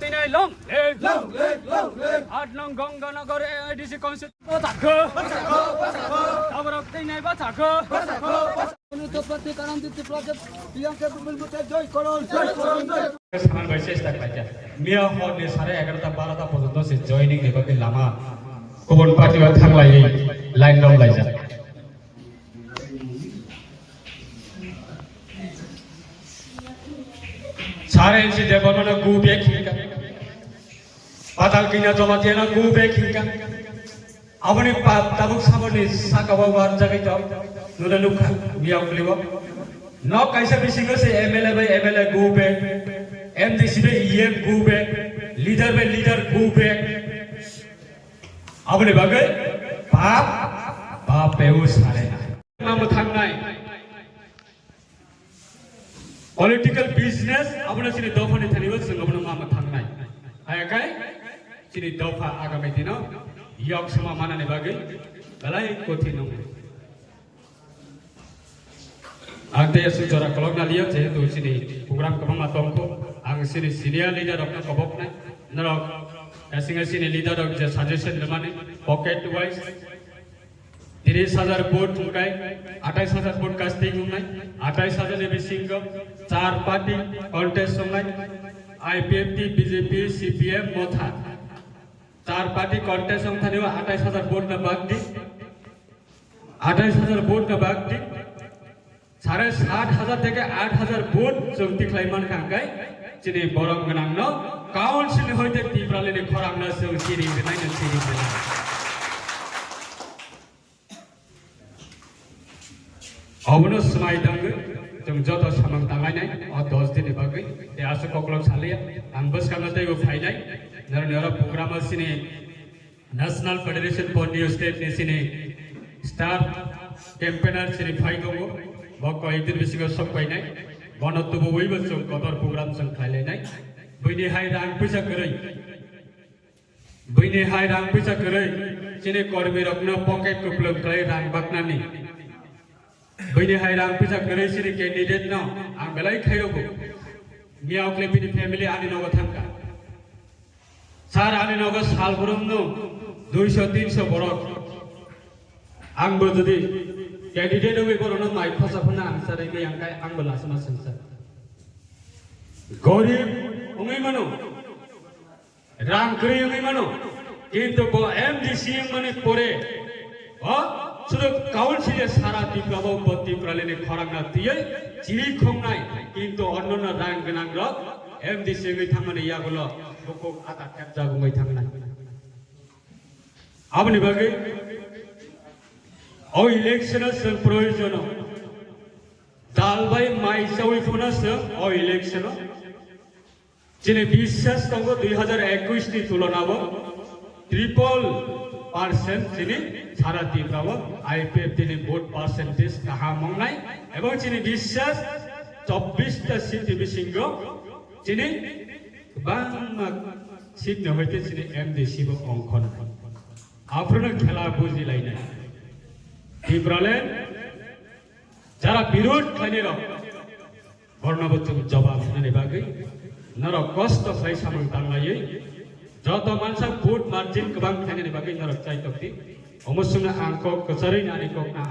tinay long leg 8 nong Ganganagar AIDC constituency bathako taborok tinay bathako অনুতপ্তি কারণ দিতে project Priyanka বুলবুতে জয় করুন সামান বাইসে স্টাক পাইছা মিয়া হনে 11:30 12টা পর্যন্ত সে জয়নিং নেবাকে লামা गुबुन पार्टीयाव थांलायै लाइन दं लायजा सारे इनसे देवनो गु बे खिंका पाताल किना जमा देना गु बे खिंका अपनी ताबुक साबनि साकाबा वार जगै त नुना लुखा मियाव लिबो न कैसे बिसिंगो से एमएलए गु बे एमडीसी बे ईएम गु बे लीडर गु बे अपने बागे बाप पेउ सारे नाम थांनाय पॉलिटिकल बिजनेस अपने सिनि दफानि थानिबो जों अपने नाम थांनाय हायकाय सिनि दफा आगामी दिनाव यक समा मानानि बागे गलाय कोथि नं आंते सुजरा कलगना लियो जेहेतु सिनि प्रोग्राम कबमा दंखौ आं सिनि सिनियर लिडार अपना कबकनाय नरक Singa sini leader of the suggestion lemane pocket wise 30,000 vote tungai 28,000 vote casting ungai 28,000 ebi singa 4 party contest ungai IPFT BJP CPM motha 4 party contest ong thaniwa 28,000 vote na bagdi 28,000 vote na bagdi 60,000 থেকে 8,000 vote jongti klaiman kangkai chini borong ganang no council होते तीव्राले ने खरांगना से सीरी बिनाई न सीरी बिना अवनो समाय दंग जों जतो सामंग तांगाय नाय और 10 दिन बागै ते आसो ककलम सालिया आं बस कामते गो फाइनाय नर नर प्रोग्राम सिने national federation for new state ने सिने स्टार कैंपेनर सिने फाइ दंगो बक एकदिन बिसिगो सब फाइनाय गणतु बयबो जों कदर प्रोग्राम जों खायलायनाय बैनि हाय रां पैसा करै चिने कर्मी रखनो पॉकेट को प्लग क्लाय रां बाकनानि बैनि हाय रां पैसा करै सिनि कैंडिडेट न आं बेलाय खायरोगो मियाव क्लेपिनि फैमिली आनि नगो थांका सार आनि नगो साल गरमनो 200 300 बरक आंबो जदि कैंडिडेट होय बरनो माइ खसाफना आं सारै गै आंखाय आंबो लासमा संसार गरीब उंगै मानो रां कै उंगै मानो किंतु बो एमडीसी माने परे अ सुरो काउंसिल सारा दिप्राबो बत्ती प्रलेने खरांगना तियै चिरि खोंनाय किंतु अन्नन रां गनां र एमडीसी गै थांमाने यागुलो बको आता खेबजा गुमै थांनाय आबनि बागै ओ इलेक्शन जों प्रयोजन दालबाय माइ सावै फुनास ओ इलेक्शन जिने বিশ্বাস दंग 2021 नि तुलनाबो 3% जिने सारा दिब्राबो आईपीएफ दिने भोट परसेंटेज काहा मंगनाय एबं जिने বিশ্বাস 24 टा सीट बिसिंगो जिने बांमा सीट न होइते जिने एमडीसी बो अंखन आफ्रोनो खेला बुजिलायनाय दिब्रालेन যারা বিরোধ খাইनेर बर्णबोध जवाब होनानै बागै नर कष्ट खाइ सामन तांलायै जत मानसा भोट मार्जिन गोबां खाइनेर बागै नर चाइतकति अमसुंग आंको कचरै नानि ककना